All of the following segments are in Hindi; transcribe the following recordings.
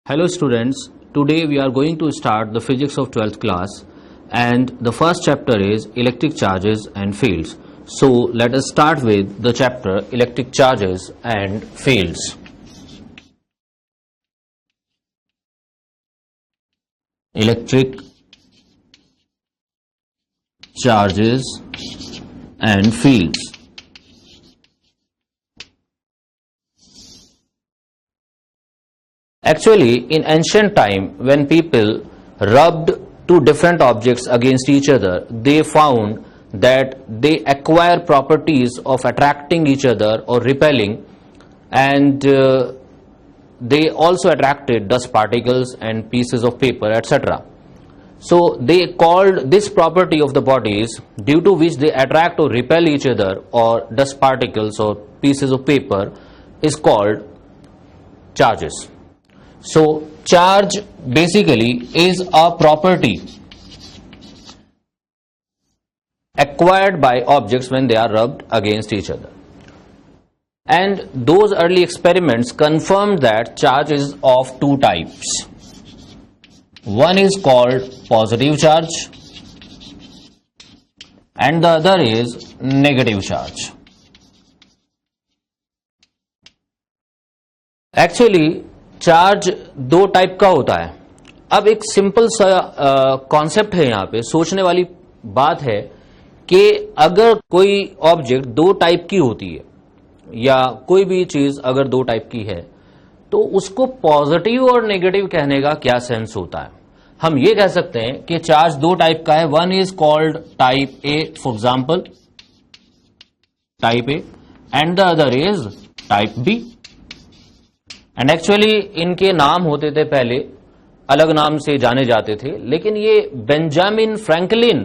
Hello students, today we are going to start the physics of 12th class and the first chapter is electric charges and fields. So let us start with the chapter electric charges and fields. Electric charges and fields. Actually, in ancient time, when people rubbed two different objects against each other, they found that they acquire properties of attracting each other or repelling, and they also attracted dust particles and pieces of paper, etc. So they called this property of the bodies due to which they attract or repel each other, or dust particles or pieces of paper, is called charges. So charge basically is a property acquired by objects when they are rubbed against each other. And those early experiments confirmed that charge is of two types. One is called positive charge and the other is negative charge. Actually, charge दो टाइप का होता है. अब एक सिंपल सा कॉन्सेप्ट है, यहां पे सोचने वाली बात है कि अगर कोई ऑब्जेक्ट दो टाइप की होती है या कोई भी चीज अगर दो टाइप की है तो उसको पॉजिटिव और नेगेटिव कहने का क्या सेंस होता है. हम ये कह सकते हैं कि चार्ज दो टाइप का है. One is called type A, for example type A, and the other is type B. And actually इनके नाम होते थे, पहले अलग नाम से जाने जाते थे, लेकिन ये बेंजामिन फ्रैंकलिन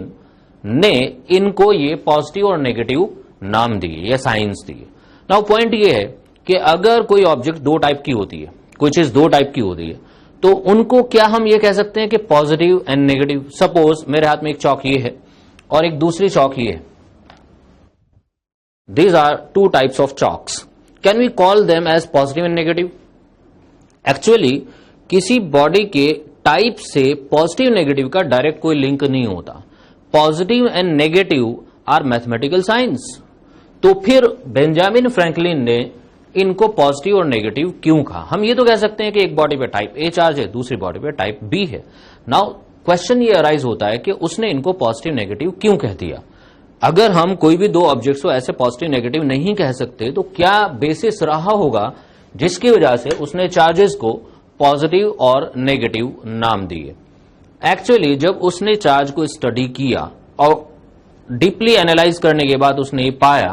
ने इनको ये पॉजिटिव और नेगेटिव नाम दिए या साइंस दिए. नाउ पॉइंट ये है कि अगर कोई ऑब्जेक्ट दो टाइप की होती है, कोई चीज दो टाइप की होती है, तो उनको क्या हम ये कह सकते हैं कि पॉजिटिव एंड नेगेटिव. सपोज मेरे हाथ में एक चौक ये है और एक दूसरी चौक ये है. These are two types of chalks. Can we call them as positive and negative? Actually किसी बॉडी के टाइप से पॉजिटिव नेगेटिव का डायरेक्ट कोई लिंक नहीं होता. Positive and negative are mathematical science. तो फिर बेंजामिन फ्रैंकलिन ने इनको पॉजिटिव और नेगेटिव क्यों कहा? हम ये तो कह सकते हैं कि एक बॉडी पे टाइप ए चार्ज है, दूसरी बॉडी पे टाइप बी है. नाउ क्वेश्चन ये अराइज होता है कि उसने इनको पॉजिटिव नेगेटिव क्यों कह दिया? अगर हम कोई भी दो ऑब्जेक्ट्स को ऐसे पॉजिटिव नेगेटिव नहीं कह सकते तो क्या बेसिस रहा होगा जिसकी वजह से उसने चार्जेस को पॉजिटिव और नेगेटिव नाम दिए? एक्चुअली जब उसने चार्ज को स्टडी किया और डीपली एनालाइज करने के बाद उसने ये पाया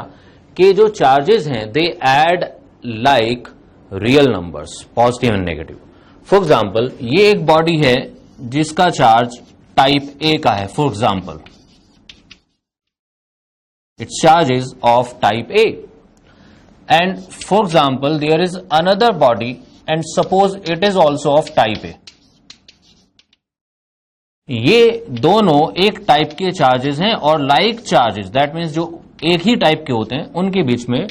कि जो चार्जेस हैं they add like real numbers, positive and negative. For example ये एक बॉडी है जिसका चार्ज टाइप ए का है. For example it's charge is of type A. And for example there is another body and suppose it is also of type A. ये दोनों एक टाइप के चार्जेस हैं और लाइक चार्जेस, दैट मीन्स जो एक ही टाइप के होते हैं उनके बीच में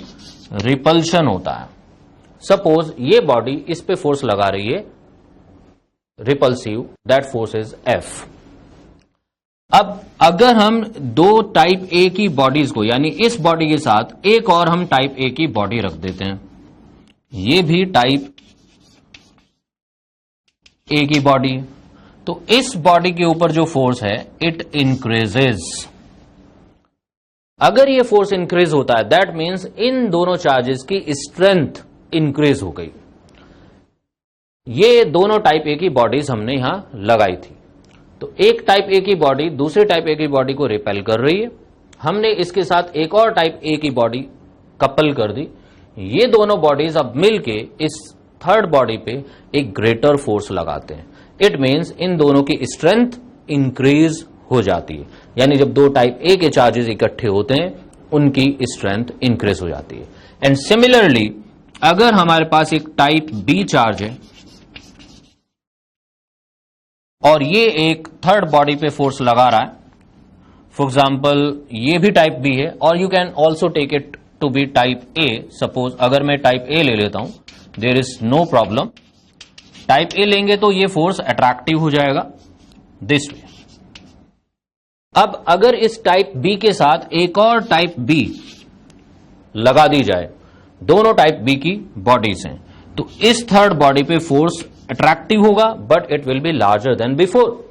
रिपल्शन होता है. सपोज ये बॉडी इस पे फोर्स लगा रही है repulsive, that force is F. अब अगर हम दो टाइप ए की बॉडीज को, यानी इस बॉडी के साथ एक और हम टाइप ए की बॉडी रख देते हैं, ये भी टाइप ए की बॉडी, तो इस बॉडी के ऊपर जो फोर्स है इट इंक्रीजेज. अगर ये फोर्स इंक्रीज होता है दैट मीन्स इन दोनों चार्जेस की स्ट्रेंथ इंक्रीज हो गई. ये दोनों टाइप ए की बॉडीज हमने यहां लगाई थी. तो एक टाइप ए की बॉडी दूसरे टाइप ए की बॉडी को रिपेल कर रही है. हमने इसके साथ एक और टाइप ए की बॉडी कपल कर दी. ये दोनों बॉडीज अब मिलके इस थर्ड बॉडी पे एक ग्रेटर फोर्स लगाते हैं. इट मींस इन दोनों की स्ट्रेंथ इंक्रीज हो जाती है. यानी जब दो टाइप ए के चार्जेस इकट्ठे होते हैं उनकी स्ट्रेंथ इंक्रीज हो जाती है. एंड सिमिलरली अगर हमारे पास एक टाइप बी चार्ज है और ये एक थर्ड बॉडी पे फोर्स लगा रहा है, फॉर एग्जाम्पल ये भी टाइप बी है और you can also take it to be type A. Suppose अगर मैं टाइप ए ले लेता हूं, there is no problem. Type A लेंगे तो ये फोर्स अट्रैक्टिव हो जाएगा दिस वे। अब अगर इस टाइप बी के साथ एक और टाइप बी लगा दी जाए, दोनों टाइप बी की बॉडीज हैं, तो इस थर्ड बॉडी पे फोर्स अट्रैक्टिव होगा but it will be larger than before.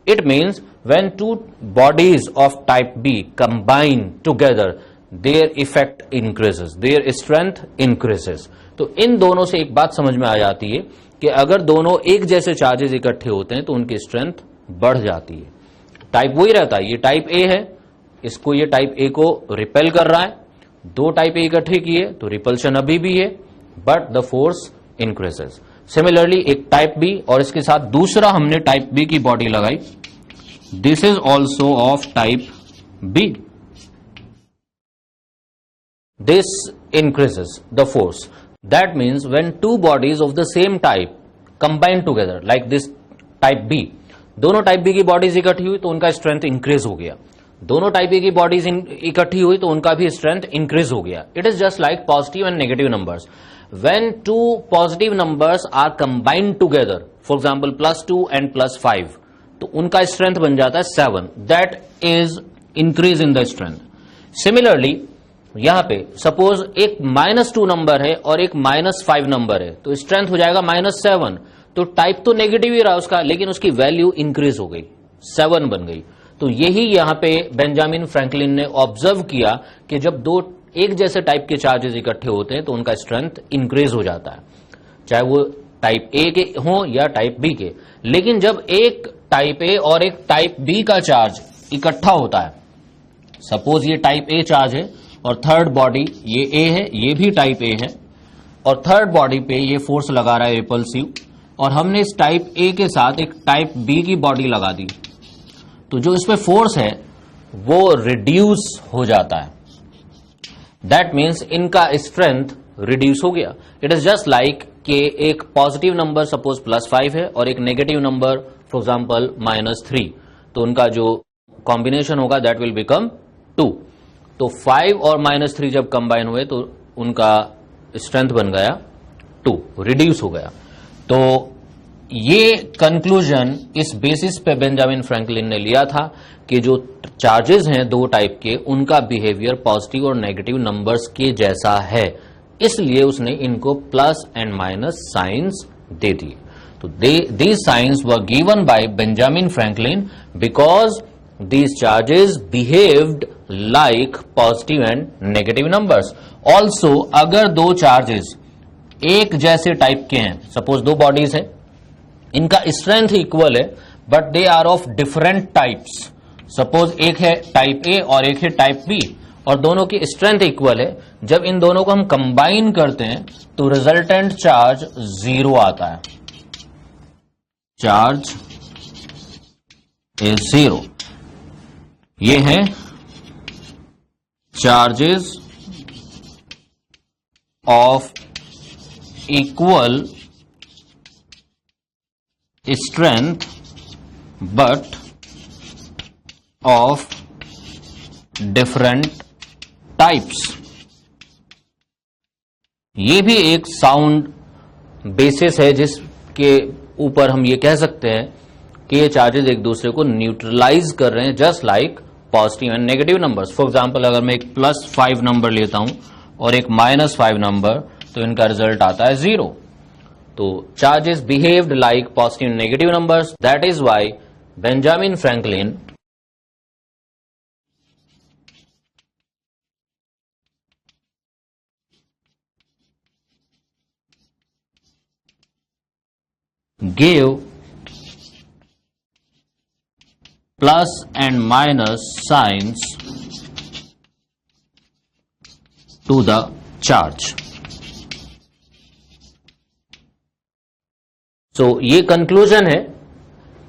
It means when two bodies of type B combine together their effect increases, their strength increases. तो इन दोनों से एक बात समझ में आ जाती है कि अगर दोनों एक जैसे चार्जेस इकट्ठे होते हैं तो उनकी स्ट्रेंथ बढ़ जाती है। टाइप वही रहता है, ये टाइप ए है, इसको ये टाइप ए को रिपेल कर रहा है, दो टाइप ए इकट्ठे किए तो रिपल्शन अभी भी है but the force increases. Similarly एक टाइप बी और इसके साथ दूसरा हमने टाइप बी की बॉडी लगाई, this is also of type B, this increases the force. That means when two bodies of the same type combine together like this type B, दोनों टाइप बी की बॉडीज इकट्ठी हुई तो उनका स्ट्रेंथ इंक्रीज हो गया, दोनों टाइप ए की बॉडीज इकट्ठी हुई तो उनका भी स्ट्रेंथ इंक्रीज हो गया। It is just like positive and negative numbers. When two positive numbers are combined together, for example +2 and +5, तो उनका स्ट्रेंथ बन जाता है 7, that is increase in the strength. Similarly यहां पे सपोज एक -2 नंबर है और एक -5 नंबर है तो स्ट्रेंथ हो जाएगा -7, तो टाइप तो नेगेटिव ही रहा उसका लेकिन उसकी वैल्यू इंक्रीज हो गई, 7 बन गई। तो यही यहां पे बेंजामिन फ्रैंकलिन ने ऑब्जर्व किया कि जब दो एक जैसे टाइप के चार्जेस इकट्ठे होते हैं तो उनका स्ट्रेंथ इंक्रीज हो जाता है, चाहे वो टाइप ए के हो या टाइप बी के। लेकिन जब एक टाइप ए और एक टाइप बी का चार्ज इकट्ठा होता है, सपोज ये टाइप ए चार्ज है और थर्ड बॉडी ये ए है, ये भी टाइप ए है और थर्ड बॉडी पे ये फोर्स लगा रहा है रिपल्सिव, और हमने इस टाइप ए के साथ एक टाइप बी की बॉडी लगा दी, तो जो इसमें फोर्स है वो रिड्यूस हो जाता है। दैट मीन्स इनका स्ट्रेंथ रिड्यूस हो गया। इट इज जस्ट लाइक कि एक पॉजिटिव नंबर सपोज +5 है और एक नेगेटिव नंबर फॉर एग्जांपल -3, तो उनका जो कॉम्बिनेशन होगा दैट विल बिकम 2। तो 5 और -3 जब कंबाइन हुए तो उनका स्ट्रेंथ बन गया 2, रिड्यूस हो गया। तो ये कंक्लूजन इस बेसिस पे बेंजामिन फ्रैंकलिन ने लिया था कि जो चार्जेस हैं दो टाइप के उनका बिहेवियर पॉजिटिव और नेगेटिव नंबर्स के जैसा है, इसलिए उसने इनको प्लस एंड माइनस साइंस दे दिए। तो these signs were given by Benjamin Franklin because these charges behaved like positive and negative numbers. Also, अगर दो चार्जेस एक जैसे टाइप के हैं, सपोज दो बॉडीज हैं, इनका स्ट्रेंथ इक्वल है but they are of different types, suppose एक है टाइप ए और एक है टाइप बी और दोनों की स्ट्रेंथ इक्वल है, जब इन दोनों को हम कंबाइन करते हैं तो रिजल्टेंट चार्ज 0 आता है, चार्ज इज 0। ये है charges of equal strength but of different types. ये भी एक साउंड बेसिस है जिसके ऊपर हम ये कह सकते हैं कि ये चार्जेस एक दूसरे को न्यूट्रलाइज कर रहे हैं, just like positive and negative numbers. For example अगर मैं एक +5 नंबर लेता हूं और एक -5 नंबर, तो इनका रिजल्ट आता है 0। तो charges behaved like positive and negative numbers, that is why Benjamin Franklin gave plus and minus signs to the charge. So ये कंक्लूजन है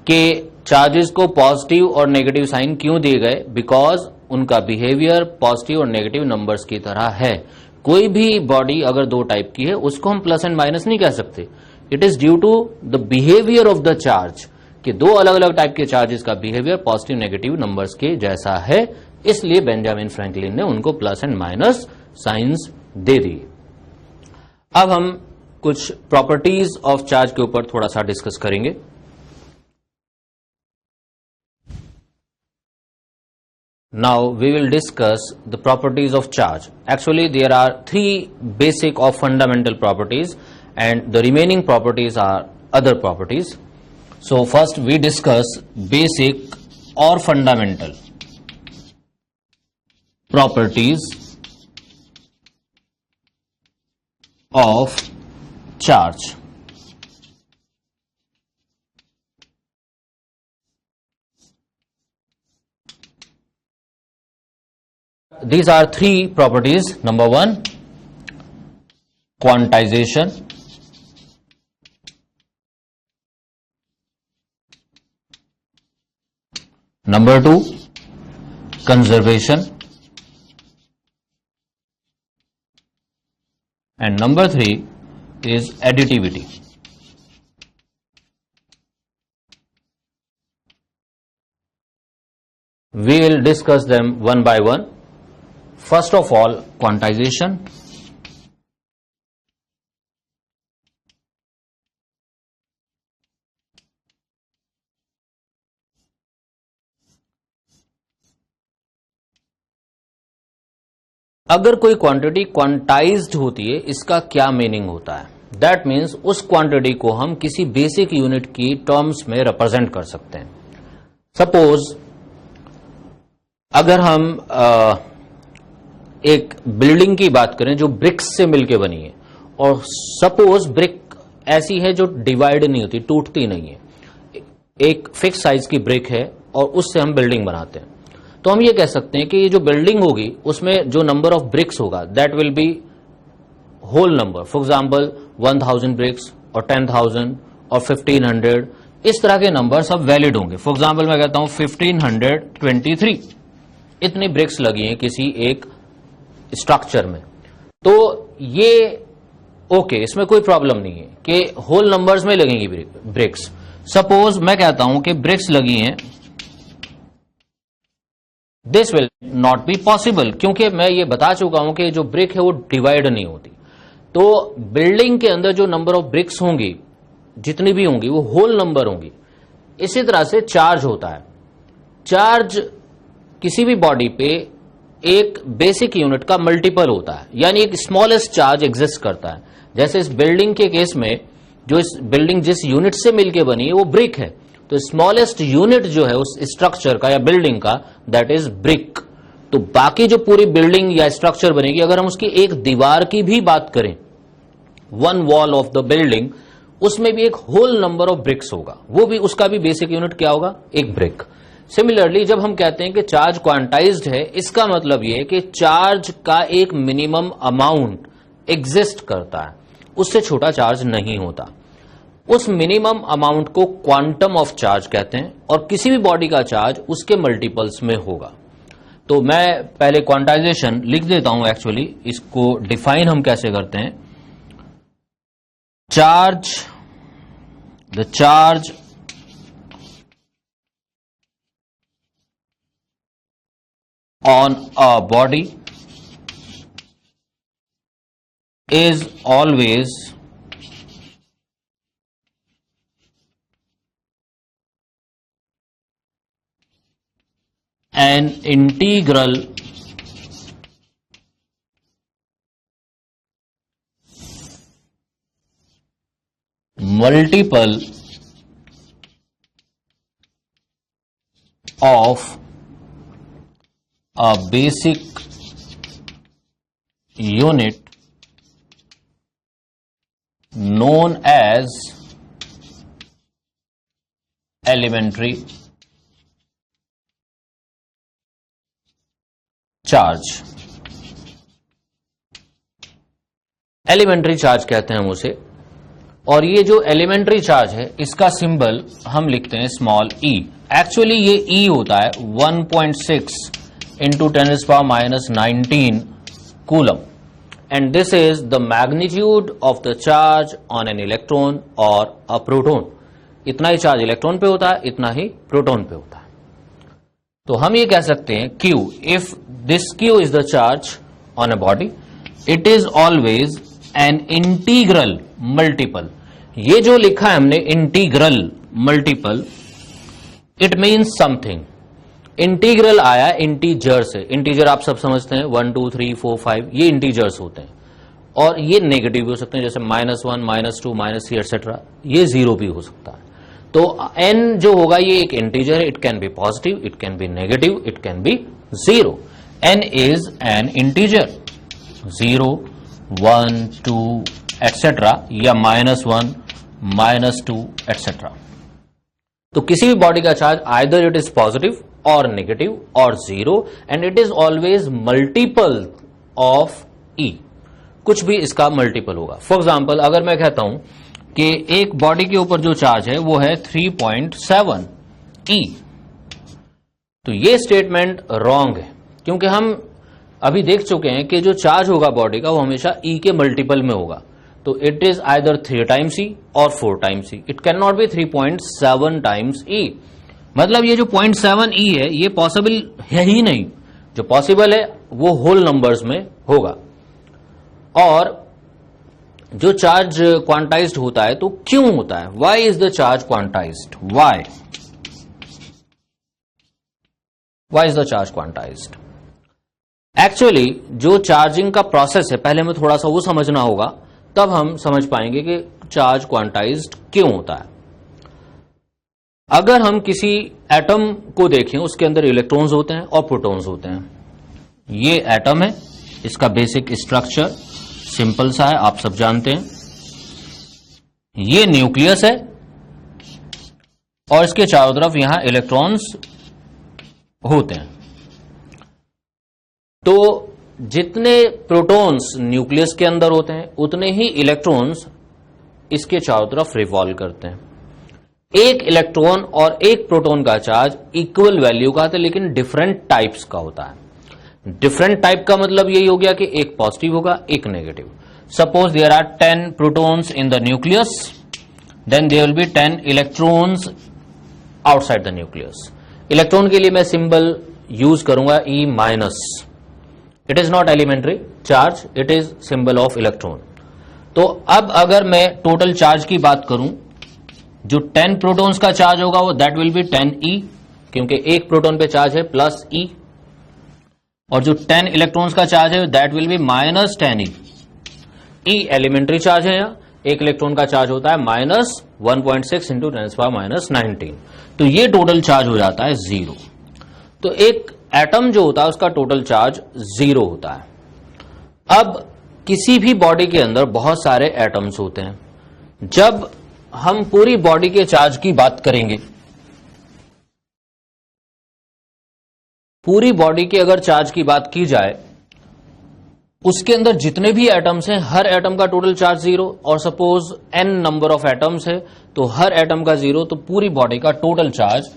कि चार्जेस को पॉजिटिव और नेगेटिव साइन क्यों दिए गए, बिकॉज उनका बिहेवियर पॉजिटिव और नेगेटिव नंबर्स की तरह है। कोई भी बॉडी अगर दो टाइप की है उसको हम प्लस एंड माइनस नहीं कह सकते, it is due to the behaviour of the charge, कि दो अलग अलग टाइप के चार्जेस का बिहेवियर पॉजिटिव नेगेटिव नंबर्स के जैसा है, इसलिए बेंजामिन फ्रैंकलिन ने उनको प्लस एंड माइनस साइंस दे दी। अब हम कुछ प्रॉपर्टीज ऑफ चार्ज के ऊपर थोड़ा सा डिस्कस करेंगे। Now we will discuss the properties of charge. Actually there are three basic or fundamental properties and the remaining properties are other properties. So first we discuss basic or fundamental properties of charge. These are three properties. Number one, quantization. Number two, conservation. And number three is additivity. We will discuss them one by one. First of all, quantization. अगर कोई क्वांटिटी क्वांटाइज्ड होती है, इसका क्या मीनिंग होता है? दैट मीन्स उस क्वांटिटी को हम किसी बेसिक यूनिट की टर्म्स में रिप्रेजेंट कर सकते हैं। सपोज अगर हम एक बिल्डिंग की बात करें जो ब्रिक्स से मिलकर बनी है, और सपोज ब्रिक ऐसी है जो डिवाइड नहीं होती, टूटती नहीं है, एक फिक्स साइज की ब्रिक है और उससे हम बिल्डिंग बनाते हैं, तो हम ये कह सकते हैं कि ये जो बिल्डिंग होगी उसमें जो नंबर ऑफ ब्रिक्स होगा that will be whole number. For example 1000 bricks और 10,000 और 1500, इस तरह के नंबर सब वैलिड होंगे। फॉर एग्जांपल मैं कहता हूं 1523 इतनी ब्रिक्स लगी हैं किसी एक स्ट्रक्चर में, तो ये ओके, इसमें कोई प्रॉब्लम नहीं है कि होल नंबर्स में लगेंगी ब्रिक्स। सपोज मैं कहता हूं कि ब्रिक्स लगी हैं, this will not be possible, क्योंकि मैं ये बता चुका हूं कि जो ब्रिक है वो डिवाइड नहीं होती। तो बिल्डिंग के अंदर जो नंबर ऑफ ब्रिक्स होंगी, जितनी भी होंगी, वो होल नंबर होंगी। इसी तरह से चार्ज होता है। चार्ज किसी भी बॉडी पे एक बेसिक यूनिट का मल्टीपल होता है, यानी एक स्मॉलेस्ट चार्ज एग्जिस्ट करता है। जैसे इस बिल्डिंग के केस में, जो इस बिल्डिंग जिस यूनिट से मिलकर बनी है वो ब्रिक है, तो स्मॉलेस्ट यूनिट जो है उस स्ट्रक्चर का या बिल्डिंग का दैट इज ब्रिक। तो बाकी जो पूरी बिल्डिंग या स्ट्रक्चर बनेगी, अगर हम उसकी एक दीवार की भी बात करें, one wall of the building, उसमें भी एक होल नंबर ऑफ ब्रिक्स होगा, वो भी, उसका भी बेसिक यूनिट क्या होगा? एक ब्रिक। सिमिलरली जब हम कहते हैं कि चार्ज क्वांटाइज्ड है, इसका मतलब यह है कि चार्ज का एक मिनिमम अमाउंट एग्जिस्ट करता है, उससे छोटा चार्ज नहीं होता। उस मिनिमम अमाउंट को क्वांटम ऑफ चार्ज कहते हैं, और किसी भी बॉडी का चार्ज उसके मल्टीपल्स में होगा। तो मैं पहले क्वांटाइजेशन लिख देता हूं। एक्चुअली इसको डिफाइन हम कैसे करते हैं? Charge, the charge on a body is always an integral multiple of a basic unit known as elementary charge। Elementary charge कहते हैं हम उसे, और ये जो एलिमेंट्री चार्ज है इसका सिंबल हम लिखते हैं स्मॉल ई। एक्चुअली ये ई होता है 1.6 into 10⁻⁻19 coulomb, and this is the magnitude of the charge on an electron or a proton। इतना ही चार्ज इलेक्ट्रॉन पे होता है, इतना ही प्रोटॉन पे होता है। तो हम ये कह सकते हैं Q, if this Q is the charge on a body, it is always an integral multiple. ये जो लिखा है हमने integral multiple, it means something. Integral आया इंटीजर से। इंटीजर आप सब समझते हैं, 1 2 3 4 5 ये इंटीजर्स होते हैं, और ये नेगेटिव भी हो सकते हैं, जैसे -1 -2 -3 एटसेट्रा। ये जीरो भी हो सकता है। तो n जो होगा ये एक इंटीजर है, it can be positive, it can be negative, it can be zero. n is an integer, 0 1 2 etcetera, या -1 -2 एटसेट्रा। तो किसी भी बॉडी का charge either it is positive और नेगेटिव और zero, and it is always multiple of E। कुछ भी इसका मल्टीपल होगा। फॉर एग्जाम्पल, अगर मैं कहता हूं कि एक बॉडी के ऊपर जो चार्ज है वो है 3.7 E, तो ये स्टेटमेंट रॉन्ग है, क्योंकि हम अभी देख चुके हैं कि जो चार्ज होगा बॉडी का वो हमेशा E के मल्टीपल में होगा। तो it is either 3 times E और 4 times E। It can not be 3.7 times E। मतलब ये जो 0.7 E है ये पॉसिबल है ही नहीं। जो पॉसिबल है वो होल नंबर्स में होगा। और जो चार्ज क्वांटाइज्ड होता है तो क्यों होता है? Why is the charge quantised? Why is the charge quantised? Actually जो चार्जिंग का प्रोसेस है, पहले हमें थोड़ा सा वो समझना होगा, तब हम समझ पाएंगे कि चार्ज क्वांटाइज्ड क्यों होता है। अगर हम किसी एटम को देखें, उसके अंदर इलेक्ट्रॉन्स होते हैं और प्रोटॉन्स होते हैं। ये एटम है, इसका बेसिक स्ट्रक्चर सिंपल सा है, आप सब जानते हैं। ये न्यूक्लियस है और इसके चारों तरफ यहां इलेक्ट्रॉन्स होते हैं। तो जितने प्रोटॉन्स न्यूक्लियस के अंदर होते हैं उतने ही इलेक्ट्रॉन्स इसके चारों तरफ रिवॉल्व करते हैं। एक इलेक्ट्रॉन और एक प्रोटॉन का चार्ज इक्वल वैल्यू का आता है, लेकिन डिफरेंट टाइप्स का होता है। डिफरेंट टाइप का मतलब यही हो गया कि एक पॉजिटिव होगा, एक negative. Suppose there are 10 protons in the nucleus, then there will be 10 electrons outside the nucleus. Electron के लिए मैं सिंबल यूज करूंगा E-। It is not elementary charge, it is symbol of electron. तो अब अगर मैं टोटल चार्ज की बात करूं, जो 10 प्रोटॉन्स का चार्ज होगा वो दैट विल बी 10E, क्योंकि एक प्रोटॉन पे चार्ज है प्लस E, और जो 10 इलेक्ट्रॉन्स का चार्ज है that will be -10E। E elementary charge है, यहाँ एक इलेक्ट्रॉन का चार्ज होता है -1.6 इंटू 10⁻⁹। तो ये टोटल चार्ज हो जाता है 0। तो एक एटम जो होता है उसका टोटल चार्ज 0 होता है। अब किसी भी बॉडी के अंदर बहुत सारे एटम्स होते हैं। जब हम पूरी बॉडी के चार्ज की बात करेंगे, पूरी बॉडी के अगर चार्ज की बात की जाए, उसके अंदर जितने भी एटम्स हैं हर एटम का टोटल चार्ज 0, और suppose n number of atoms है तो हर एटम का 0, तो पूरी बॉडी का टोटल चार्ज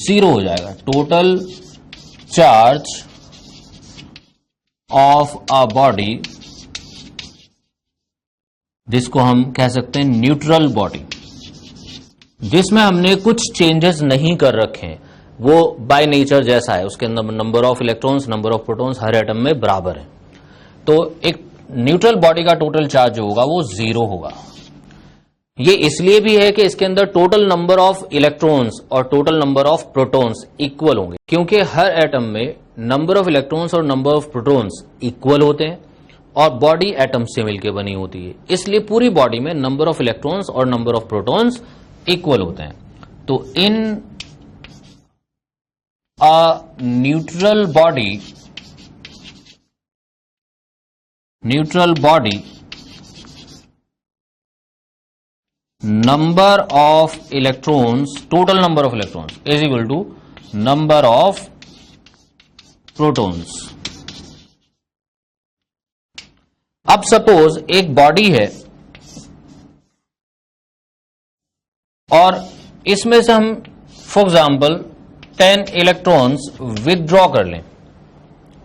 0 हो जाएगा। Total charge of a body, जिसको हम कह सकते हैं न्यूट्रल बॉडी, जिसमें हमने कुछ चेंजेस नहीं कर रखे हैं, वो बाय नेचर जैसा है। उसके अंदर number of electrons, number of protons her atom में बराबर है। तो एक न्यूट्रल बॉडी का टोटल चार्ज जो होगा वो 0 होगा। ये इसलिए भी है कि इसके अंदर टोटल नंबर ऑफ इलेक्ट्रॉन्स और total number of protons equal होंगे, क्योंकि हर एटम में नंबर ऑफ इलेक्ट्रॉन्स और नंबर ऑफ प्रोटॉन्स इक्वल होते हैं, और बॉडी एटम से मिलकर बनी होती है, इसलिए पूरी बॉडी में नंबर ऑफ इलेक्ट्रॉन्स और नंबर ऑफ प्रोटॉन्स इक्वल होते हैं। तो in a neutral body number of electrons, total number of electrons is equal to number of protons। अब सपोज एक बॉडी है और इसमें से हम फॉर एग्जाम्पल 10 इलेक्ट्रॉन्स विथड्रॉ कर लें,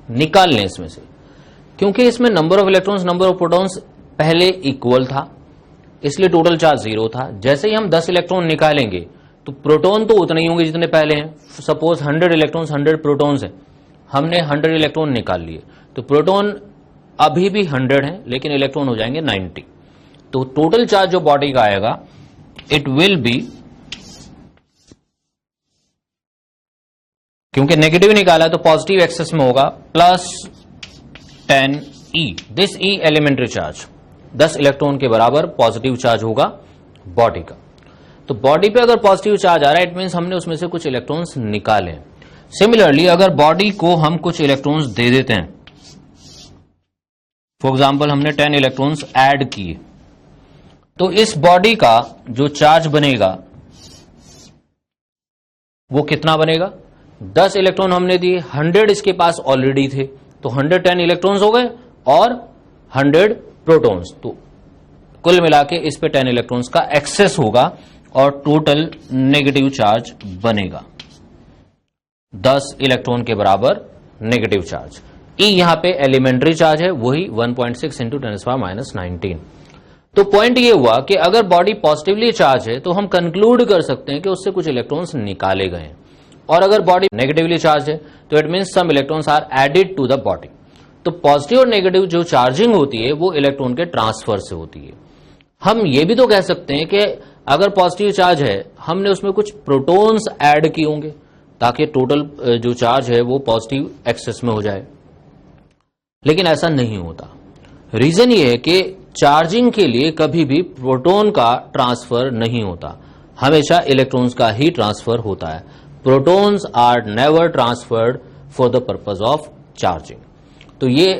निकाल लें इसमें से, क्योंकि इसमें number of electrons number of protons पहले इक्वल था, इसलिए टोटल चार्ज 0 था। जैसे ही हम 10 इलेक्ट्रॉन निकालेंगे तो प्रोटॉन तो उतने ही होंगे जितने पहले हैं। सपोज 100 इलेक्ट्रॉन्स 100 प्रोटॉन्स हैं, हमने 100 इलेक्ट्रॉन निकाल लिए, तो प्रोटॉन अभी भी 100 है, लेकिन इलेक्ट्रॉन हो जाएंगे 90। तो टोटल चार्ज जो बॉडी का आएगा, इट विल बी, क्योंकि नेगेटिव निकाला तो पॉजिटिव एक्सेस में होगा, plus 10E। This E elementary charge 10 electron के बराबर पॉजिटिव चार्ज होगा बॉडी का। तो बॉडी पे अगर पॉजिटिव चार्ज आ रहा है, इट मीन्स हमने उसमें से कुछ इलेक्ट्रॉन्स निकाले। सिमिलरली अगर बॉडी को हम कुछ इलेक्ट्रॉन्स दे देते हैं, फॉर एग्जाम्पल हमने 10 इलेक्ट्रॉन्स ऐड किए, तो इस बॉडी का जो चार्ज बनेगा वो कितना बनेगा? 10 इलेक्ट्रॉन हमने दिए, 100 इसके पास ऑलरेडी थे, तो 110 इलेक्ट्रॉन्स हो गए और 100 प्रोटॉन्स। तो कुल मिला के इस पे 10 इलेक्ट्रॉन्स का एक्सेस होगा और टोटल नेगेटिव चार्ज बनेगा, 10 इलेक्ट्रॉन के बराबर नेगेटिव चार्ज। ई यहां पे एलिमेंट्री चार्ज है, वही 1.6 इंटू 10⁻⁻19। तो पॉइंट ये हुआ कि अगर बॉडी पॉजिटिवली चार्ज है तो हम कंक्लूड कर सकते हैं कि उससे कुछ इलेक्ट्रॉन्स निकाले गए, और अगर बॉडी नेगेटिवली चार्ज है तो it means some electrons are added to the body. तो पॉजिटिव और नेगेटिव जो चार्जिंग होती है वो इलेक्ट्रॉन के ट्रांसफर से होती है। हम ये भी तो कह सकते हैं कि अगर पॉजिटिव चार्ज है, हमने उसमें कुछ प्रोटॉन्स ऐड किए होंगे ताकि टोटल जो चार्ज है वो पॉजिटिव एक्सेस में हो जाए, लेकिन ऐसा नहीं होता। रीजन ये है कि चार्जिंग के लिए कभी भी प्रोटॉन का ट्रांसफर नहीं होता, हमेशा इलेक्ट्रॉन्स का ही ट्रांसफर होता है। Protons are never transferred for the purpose of charging. तो ये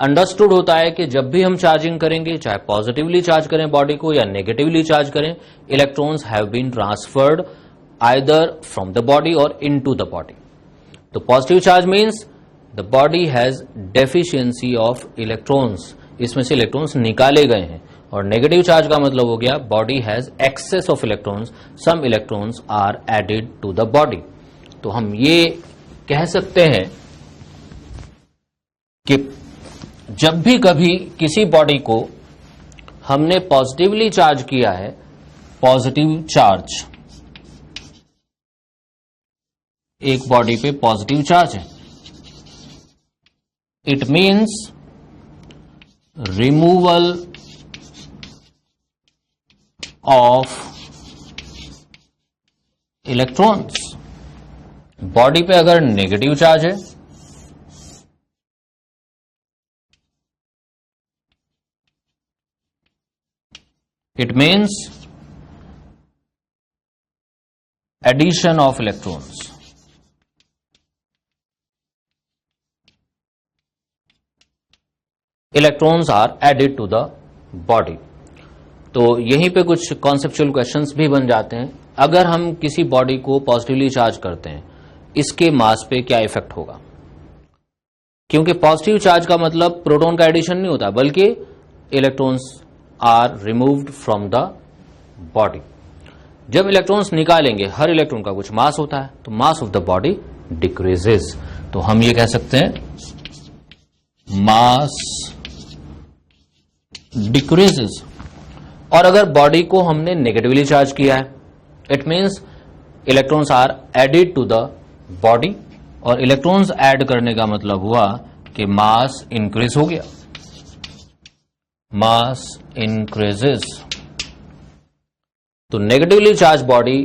अंडरस्टूड होता है कि जब भी हम चार्जिंग करेंगे, चाहे पॉजिटिवली चार्ज करें बॉडी को या नेगेटिवली चार्ज करें, electrons have been transferred either from the body और इनटू द बॉडी। तो positive charge means the body has deficiency of electrons, इसमें से इलेक्ट्रॉन्स निकाले गए हैं। और नेगेटिव चार्ज का मतलब हो गया body has excess of electrons, some electrons are added to the body. तो हम ये कह सकते हैं कि जब भी कभी किसी बॉडी को हमने पॉजिटिवली चार्ज किया है, पॉजिटिव चार्ज, एक बॉडी पे पॉजिटिव चार्ज है, it means removal of electrons. Body पे अगर नेगेटिव चार्ज है, it means addition of electrons. Electrons are added to the body. तो यहीं पे कुछ कॉन्सेप्चुअल क्वेश्चंस भी बन जाते हैं। अगर हम किसी बॉडी को पॉजिटिवली चार्ज करते हैं, इसके मास पे क्या इफेक्ट होगा? क्योंकि पॉजिटिव चार्ज का मतलब प्रोटॉन का एडिशन नहीं होता, बल्कि electrons are removed from the body. जब इलेक्ट्रॉन्स निकालेंगे, हर इलेक्ट्रॉन का कुछ मास होता है, तो mass of the body decreases. तो हम ये कह सकते हैं मास डिक्रीजेस। और अगर बॉडी को हमने नेगेटिवली चार्ज किया है, it means electrons are added to the body, और इलेक्ट्रॉन्स ऐड करने का मतलब हुआ कि मास इंक्रीज हो गया, मास इंक्रीजेस। तो नेगेटिवली चार्ज बॉडी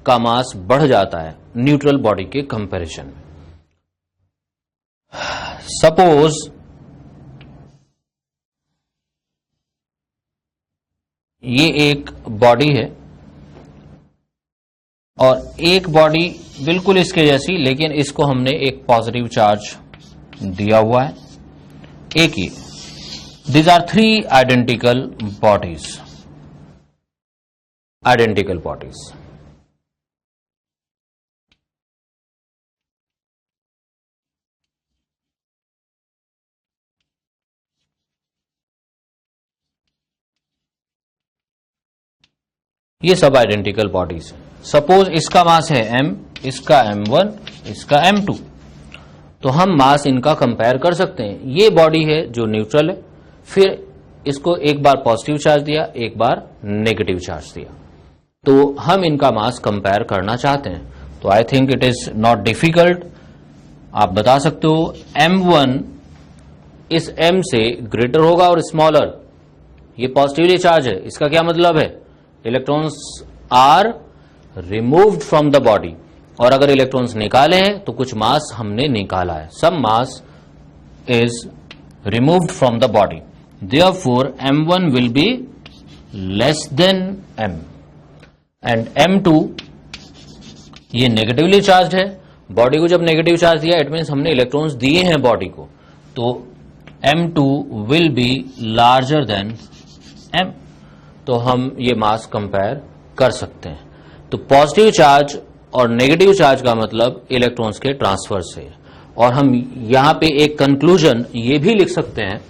का मास बढ़ जाता है न्यूट्रल बॉडी के कंपैरिजन में। सपोज ये एक बॉडी है और एक बॉडी बिल्कुल इसके जैसी, लेकिन इसको हमने एक पॉजिटिव चार्ज दिया हुआ है, एक ही। These are 3 identical bodies, identical bodies. ये सब आइडेंटिकल बॉडीज। सपोज इसका मास है m, इसका m1, इसका m2, तो हम मास इनका कंपेयर कर सकते हैं। ये बॉडी है जो न्यूट्रल है, फिर इसको एक बार पॉजिटिव चार्ज दिया, एक बार नेगेटिव चार्ज दिया, तो हम इनका मास कंपेयर करना चाहते हैं। तो I think it is not difficult. आप बता सकते हो m1 इस m से ग्रेटर होगा और स्मॉलर, ये पॉजिटिवली चार्ज है, इसका क्या मतलब है, electrons are removed from the body, और अगर इलेक्ट्रॉन्स निकाले हैं तो कुछ मास हमने निकाला है, some mass is removed from the body, therefore m1 will be less than m and m2 ये नेगेटिवली चार्ज है, बॉडी को जब नेगेटिव चार्ज दिया इट मीन्स हमने इलेक्ट्रॉन्स दिए हैं बॉडी को, तो m2 will be larger than m, तो हम ये मास कंपेयर कर सकते हैं। तो पॉजिटिव चार्ज और नेगेटिव चार्ज का मतलब इलेक्ट्रॉन्स के ट्रांसफर से, और हम यहां पे एक कंक्लूजन ये भी लिख सकते हैं